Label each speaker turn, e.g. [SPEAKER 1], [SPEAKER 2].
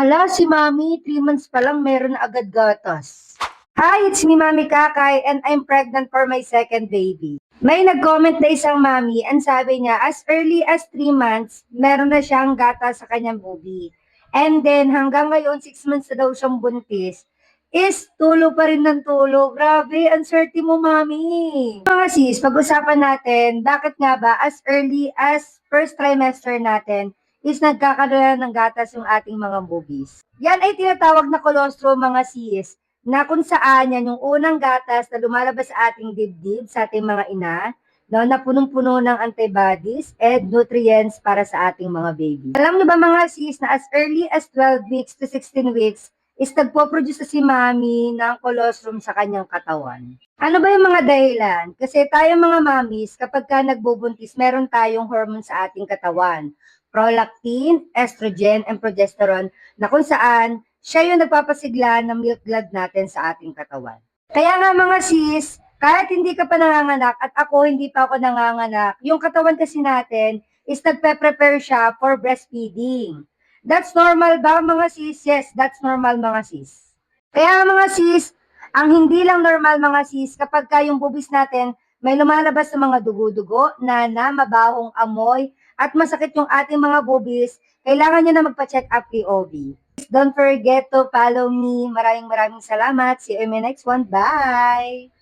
[SPEAKER 1] Hala, si Mami, 3 months pa lang meron na agad gatas. Hi, it's me, Mami Kakay, and I'm pregnant for my second baby. May nag-comment na isang mami, and sabi niya, as early as 3 months, meron na siyang gatas sa kanyang booby. And then, hanggang ngayon, 6 months na daw siyang buntis, is tulo pa rin ng tulo. Grabe, ang swerte mo, Mami. Mga sis, pag-usapan natin, bakit nga ba as early as first trimester natin, is nagkakaroon ng gatas yung ating mga boobies. Yan ay tinatawag na colostrum mga sis, na kung saan yan yung unang gatas na lumalabas sa ating dibdib, sa ating mga ina, no, na punong-puno ng antibodies and nutrients para sa ating mga baby. Alam niyo ba mga sis na as early as 12 weeks to 16 weeks is nagpo-produce na si mami ng colostrum sa kanyang katawan. Ano ba yung mga dahilan? Kasi tayo mga mamis, kapag ka nagbubuntis, meron tayong hormone sa ating katawan, prolactin, estrogen, and progesterone, na kung saan siya yung nagpapasigla ng milk blood natin sa ating katawan. Kaya nga mga sis, kahit hindi ka pa nanganganak at ako hindi pa ako nanganganak, yung katawan kasi natin is nagpe-prepare siya for breastfeeding. That's normal ba mga sis? Yes, that's normal mga sis. Kaya mga sis, ang hindi lang normal mga sis, kapag ka yung bubis natin may lumalabas sa mga dugo-dugo na mabahong amoy at masakit yung ating mga bubis, kailangan nyo na magpa-check up kay OB. Don't forget to follow me. Maraming salamat. See you in my next one. Bye!